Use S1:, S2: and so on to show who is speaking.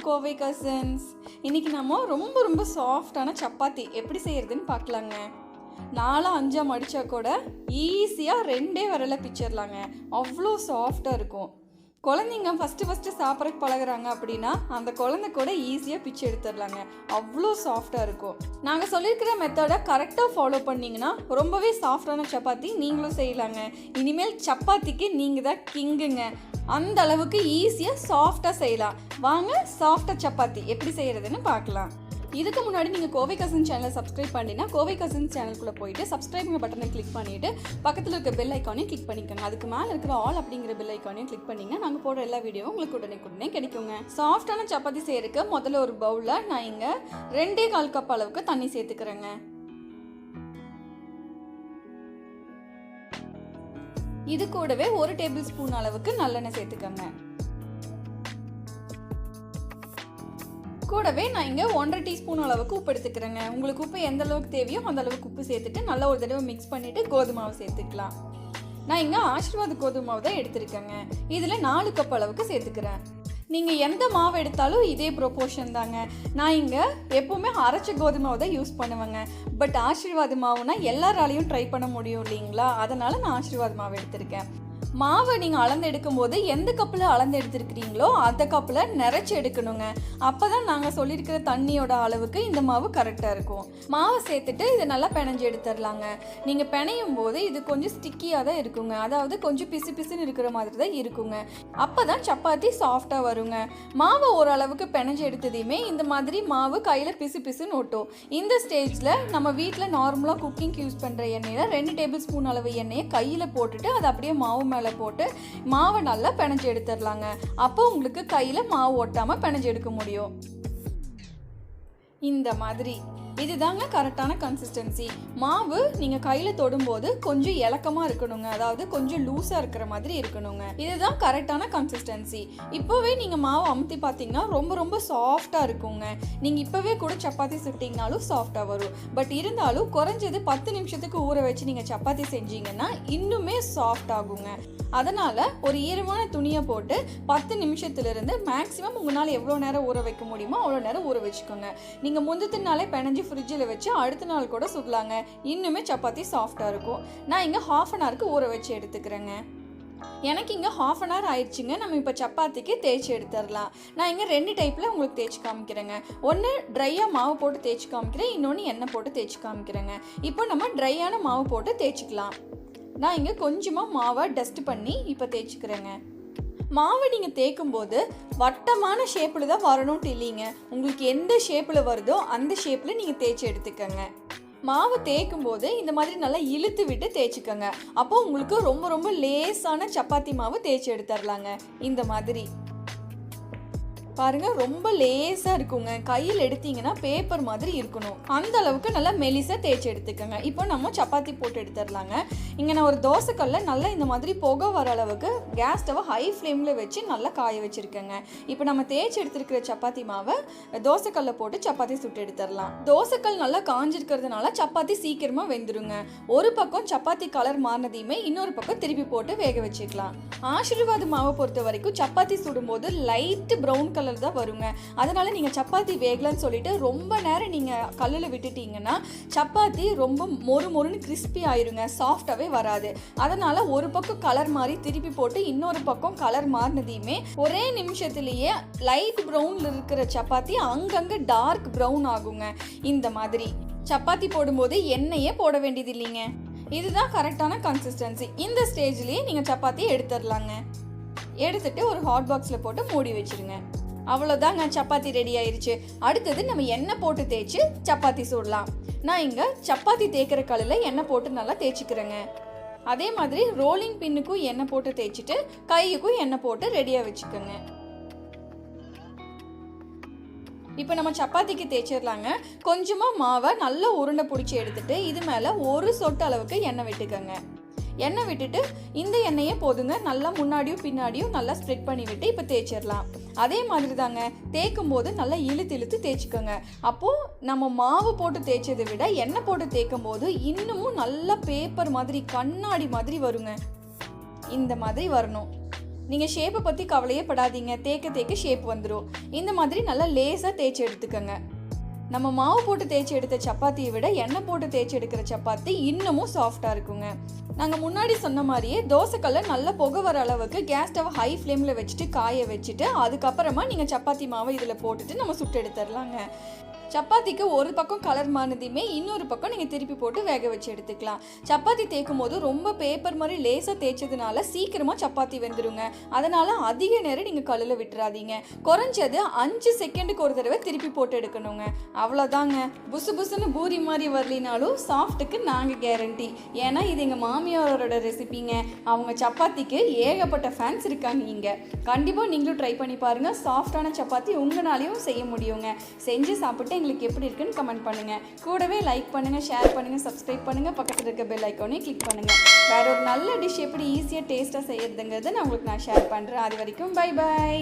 S1: Kovai cousins. இன்றைக்கி நம்ம ரொம்ப சாஃப்டான சப்பாத்தி எப்படி செய்கிறதுன்னு பார்க்கலாங்க. 4-5 மடித்தா கூட ஈஸியாக 2 விரலில் பிச்சிடலாங்க. அவ்வளோ சாஃப்டாக இருக்கும். குழந்தைங்க ஃபஸ்ட்டு சாப்பிட்றதுக்கு பழகுறாங்க அப்படின்னா அந்த குழந்தை கூட ஈஸியாக பிச்சு எடுத்துடலாங்க. அவ்வளோ சாஃப்டாக இருக்கும். நாங்கள் சொல்லியிருக்கிற மெத்தடை கரெக்டாக ஃபாலோ பண்ணிங்கன்னா ரொம்பவே சாஃப்டான சப்பாத்தி நீங்களும் செய்யலாங்க. இனிமேல் சப்பாத்திக்கு நீங்கள் தான் கிங்குங்க. அந்த அளவுக்கு ஈஸியாக சாஃப்டாக செய்யலாம். வாங்க சாஃப்டாக சப்பாத்தி எப்படி செய்கிறதுன்னு பார்க்கலாம். இதுக்கு முன்னாடி நீங்கள் கோவை கசின்ஸ் சேனலை சப்ஸ்கிரைப் பண்ணினா கோவை கசின்ஸ் சேனலுக்குள்ளே போயிட்டு சப்ஸ்கிரைப் பட்டனை கிளிக் பண்ணிவிட்டு பக்கத்தில் இருக்க பெல் ஐக்கானையும் கிளிக் பண்ணிக்கோங்க. அதுக்கு மேலே இருக்கிற ஆல் அப்படிங்கிற பெல் ஐக்கானையும் கிளிக் பண்ணிங்கன்னா நாங்கள் போடுற எல்லா வீடியோவும் உங்களுக்கு உடனே கிடைக்குங்க. சாஃப்டான சப்பாத்தி செய்யறதுக்கு முதல்ல ஒரு பவுலில் நான் இங்கே 2.25 கப் அளவுக்கு தண்ணி சேர்த்துக்கிறேங்க. இது கூடவே 1 டேபிள் ஸ்பூன் அளவுக்கு நல்லெண்ணெய் சேர்த்துக்கோங்க. கூடவே நான் இங்கே 1.5 டீஸ்பூன் அளவுக்கு உப்பு எடுத்துக்கிறேங்க. உங்களுக்கு உப்பு எந்த அளவுக்கு தேவையோ அந்த அளவுக்கு உப்பு சேர்த்துட்டு நல்லா ஒரு தடவை மிக்ஸ் பண்ணிவிட்டு கோதுமை மாவு சேர்த்துக்கலாம். நான் இங்கே ஆசீர்வாத் கோதுமை மாவு தான் எடுத்துருக்கேங்க. இதில் 4 கப் அளவுக்கு சேர்த்துக்கிறேன். நீங்கள் எந்த மாவு எடுத்தாலும் இதே ப்ரொப்போர்ஷன் தாங்க. நான் இங்கே எப்போவுமே அரைச்ச கோதுமை மாவு தான் யூஸ் பண்ணுவேங்க. பட் ஆசீர்வாத் மாவுனா எல்லாராலையும் ட்ரை பண்ண முடியும் இல்லைங்களா, அதனால் நான் ஆசீர்வாத் மாவு எடுத்திருக்கேன். மாவை நீங்கள் அளந்து எடுக்கும்போது எந்த கப்பில் அளந்து எடுத்துருக்கிறீங்களோ அந்த கப்பில் நிறச்சி எடுக்கணுங்க. அப்போ தான் நாங்கள் சொல்லியிருக்கிற தண்ணியோட அளவுக்கு இந்த மாவு கரெக்டாக இருக்கும். மாவை சேர்த்துட்டு இதை நல்லா பிணைஞ்சு எடுத்துடலாங்க. நீங்கள் பிணையும் போது இது கொஞ்சம் ஸ்டிக்கியாக தான் இருக்குங்க. அதாவது கொஞ்சம் பிசுன்னு இருக்கிற மாதிரி தான் இருக்குங்க. அப்போ தான் சப்பாத்தி சாஃப்டாக வருங்க. மாவை ஓரளவுக்கு பிணைஞ்சு எடுத்ததையுமே இந்த மாதிரி மாவு கையில் பிசுன்னு ஒட்டும். இந்த ஸ்டேஜில் நம்ம வீட்டில் நார்மலாக குக்கிங்க்கு யூஸ் பண்ணுற எண்ணெயில் 2 டேபிள் ஸ்பூன் அளவு எண்ணெயை கையில் போட்டுட்டு அதை அப்படியே மாவு மேலே போட்டு மாவை நல்லா பிணைஞ்சு எடுத்துடலாங்க. அப்போ உங்களுக்கு கையில் மாவு ஒட்டாமல் பிணைஞ்சு எடுக்க முடியும். இந்த மாதிரி இதுதாங்க கரெக்டான கன்சிஸ்டன்சி. மாவு நீங்கள் கையில் தொடும்போது கொஞ்சம் இலக்கமாக இருக்கணுங்க. அதாவது கொஞ்சம் லூஸாக இருக்கிற மாதிரி இருக்கணுங்க. இதுதான் கரெக்டான கன்சிஸ்டன்சி. இப்போவே நீங்கள் மாவு அமுத்தி பார்த்தீங்கன்னா ரொம்ப சாஃப்டாக இருக்குங்க. நீங்கள் இப்போவே கூட சப்பாத்தி சுட்டிங்கனாலும் சாஃப்டாக வரும். பட் இருந்தாலும் குறைஞ்சது 10 நிமிஷத்துக்கு ஊற வச்சு நீங்கள் சப்பாத்தி செஞ்சீங்கன்னா இன்னுமே சாஃப்ட் ஆகுங்க. அதனால் ஒரு ஈரமான துணியை போட்டு 10 நிமிஷத்துலேருந்து மேக்ஸிமம் உங்களால் எவ்வளோ நேரம் ஊற வைக்க முடியுமோ அவ்வளோ நேரம் ஊற வச்சுக்கோங்க. நீங்கள் முந்தின நாளே பிணைஞ்சு ஃப்ரிட்ஜில் வச்சு அடுத்த நாள் கூட சுடலாங்க. இன்னுமே சப்பாத்தி சாஃப்டாக இருக்கும். நான் இங்கே 1/2 அன் ஹவருக்கு ஊற வச்சு எடுத்துக்கிறேங்க. எனக்கு இங்கே 1/2 அன் ஹவர் ஆயிடுச்சுங்க. நம்ம இப்போ சப்பாத்திக்கு தேய்ச்சி எடுத்துடலாம். நான் இங்கே 2 டைப்பில் உங்களுக்கு தேய்ச்சி காமிக்கிறேங்க. ஒன்று ட்ரையாக மாவு போட்டு தேய்ச்சி காமிக்கிறேன், இன்னொன்று எண்ணெய் போட்டு தேய்ச்சி காமிக்கிறேங்க. இப்போ நம்ம ட்ரையான மாவு போட்டு தேய்ச்சிக்கலாம். நான் இங்கே கொஞ்சமாக மாவை டஸ்ட் பண்ணி இப்போ தேய்ச்சிக்கிறேங்க. மாவை நீங்கள் தேய்க்கும் போது வட்டமான ஷேப்பில் தான் வரணும்ட்டு இல்லைங்க. உங்களுக்கு எந்த ஷேப்பில் வருதோ அந்த ஷேப்பில் நீங்கள் தேய்ச்சி எடுத்துக்கோங்க. மாவு தேய்க்கும் போது இந்த மாதிரி நல்லா இழுத்து விட்டு தேய்ச்சிக்கோங்க. அப்போ உங்களுக்கு ரொம்ப லேசான சப்பாத்தி மாவு தேய்ச்சி எடுத்துடலாங்க. இந்த மாதிரி பாருங்க, ரொம்ப லேசாக இருக்குங்க. கையில் எடுத்தீங்கன்னா பேப்பர் மாதிரி இருக்கணும். அந்த அளவுக்கு நல்லா மெலிசாக தேய்ச்சி எடுத்துக்கோங்க. இப்போ நம்ம சப்பாத்தி போட்டு எடுத்துடலாங்க. இங்கே நான் ஒரு தோசைக்கல்ல நல்லா இந்த மாதிரி புகை வர அளவுக்கு கேஸ் ஸ்டவை ஹை ஃப்ளேமில் வச்சு நல்லா காய வச்சுருக்கேங்க. இப்போ நம்ம தேய்ச்சி எடுத்துருக்கிற சப்பாத்தி மாவை தோசைக்கல்ல போட்டு சப்பாத்தி சுட்டு எடுத்துடலாம். தோசைக்கல் நல்லா காஞ்சிருக்கிறதுனால சப்பாத்தி சீக்கிரமாக வெந்துருங்க. ஒரு பக்கம் சப்பாத்தி கலர் மாறினதையுமே இன்னொரு பக்கம் திருப்பி போட்டு வேக வச்சுக்கலாம். ஆசீர்வாத் மாவை பொறுத்த வரைக்கும் சப்பாத்தி சுடும்போது லைட் ப்ரௌன் கலர் தான் வருங்க. அதனால நீங்க சப்பாத்தி வேகலன்னு சொல்லிட்டு ரொம்ப நேரம் நீங்க கல்லுல விட்டுட்டீங்கன்னா சப்பாத்தி ரொம்ப மொறுன்னு கிறிஸ்பி ஆயிருங்க. சாஃப்டாவே வராது. அதனால ஒரு பக்கம் கலர் மாறி திருப்பி போட்டு இன்னொரு பக்கம் கலர் மாறினதையுமே ஒரே நிமிஷத்திலேயே லைட் ப்ரௌன்ல இருக்கிற சப்பாத்தி அங்கங்க டார்க் ப்ரௌன் ஆகுங்க. இந்த மாதிரி சப்பாத்தி போடும்போது எண்ணெயே போட வேண்டியது இல்லைங்க. இதுதான் கரெக்டான கன்சிஸ்டன்சி. இந்த ஸ்டேஜ்லயே நீங்க சப்பாத்தியை எடுத்துடலாங்க. எடுத்துட்டு ஒரு ஹாட் பாக்ஸில் போட்டு மூடி வச்சிருங்க. அவ்வளோதாங்க, சப்பாத்தி ரெடி ஆயிடுச்சு. அடுத்தது நம்ம எண்ணெய் போட்டு தேய்ச்சி சப்பாத்தி சுடலாம். நான் இங்கே சப்பாத்தி தேய்க்கிற கல்லில் எண்ணெய் போட்டு நல்லா தேய்ச்சிக்கிறேங்க. அதே மாதிரி ரோலிங் பின்னுக்கும் எண்ணெய் போட்டு தேய்ச்சிட்டு கையுக்கும் எண்ணெய் போட்டு ரெடியாக வச்சுக்கோங்க. இப்போ நம்ம சப்பாத்திக்கு தேய்ச்சிடலாங்க. கொஞ்சமாக மாவை நல்லா உருண்டை பிடிச்சி எடுத்துட்டு இது மேலே ஒரு சொட்டு அளவுக்கு எண்ணெய் விட்டுக்கோங்க. எண்ணெய் விட்டுட்டு இந்த எண்ணெயே போதுங்க. நல்லா முன்னாடியும் பின்னாடியும் நல்லா ஸ்ப்ரெட் பண்ணி விட்டு இப்போ தேய்ச்சிடலாம். அதே மாதிரி தாங்க தேய்க்கும் போது நல்லா இழுத்து தேய்ச்சிக்கோங்க. அப்போது நம்ம மாவு போட்டு தேய்ச்சதை விட எண்ணெய் போட்டு தேய்க்கும் போது இன்னமும் நல்லா பேப்பர் மாதிரி கண்ணாடி மாதிரி வருங்க. இந்த மாதிரி வரணும். நீங்கள் ஷேப்பை பற்றி கவலையே படாதீங்க, தேக்க தேக்க ஷேப் வந்துடும். இந்த மாதிரி நல்லா லேசாக தேய்ச்சி எடுத்துக்கோங்க. நம்ம மாவு போட்டு தேய்ச்சி எடுத்த சப்பாத்தியை விட எண்ணெய் போட்டு தேய்ச்சி எடுக்கிற சப்பாத்தி இன்னமும் சாஃப்டாக இருக்குங்க. நாங்கள் முன்னாடி சொன்ன மாதிரியே தோசைக்கல்லை நல்லா புகை வர அளவுக்கு கேஸ் ஸ்டவ் ஹை ஃப்ளேமில் வச்சுட்டு காய வச்சுட்டு அதுக்கப்புறமா நீங்கள் சப்பாத்தி மாவை இதில் போட்டுட்டு நம்ம சுட்டு எடுத்துடலாங்க. சப்பாத்திக்கு ஒரு பக்கம் கலர் மாறினதையுமே இன்னொரு பக்கம் நீங்கள் திருப்பி போட்டு வேக வச்சு எடுத்துக்கலாம். சப்பாத்தி தேய்க்கும் போது ரொம்ப பேப்பர் மாதிரி லேசாக தேய்ச்சதுனால சீக்கிரமாக சப்பாத்தி வெந்துடுங்க. அதனால் அதிக நேரம் நீங்கள் கல்லில் விட்டுறாதீங்க. குறைஞ்சது 5 செகண்டுக்கு ஒரு தடவை திருப்பி போட்டு எடுக்கணுங்க. அவ்வளோதாங்க. புசு புசுன்னு பூரி மாதிரி வரலினாலும் சாஃப்ட்டுக்கு நாங்கள் கேரண்டி. ஏன்னா இது எங்கள் மாமியாரோட ரெசிபிங்க. அவங்க சப்பாத்திக்கு ஏகப்பட்ட ஃபேன்ஸ் இருக்காங்க இங்கே. கண்டிப்பாக நீங்களும் ட்ரை பண்ணி பாருங்கள். சாஃப்டான சப்பாத்தி உங்களாலையும் செய்ய முடியுங்க. செஞ்சு சாப்பிட்டு உங்களுக்கு எப்படி இருக்குன்னு கமெண்ட் பண்ணுங்க. கூடவே லைக் பண்ணுங்க, ஷேர் பண்ணுங்க, சப்ஸ்கிரைப் பண்ணுங்க, பக்கத்தில் இருக்க பெல் ஐக்கானையும் கிளிக் பண்ணுங்க. வேற ஒரு நல்ல டிஷ் எப்படி ஈஸியாக டேஸ்ட்டாக செய்யறதுங்கிறத நான் உங்களுக்கு ஷேர் பண்ணுறேன். அது வரைக்கும் பை பை.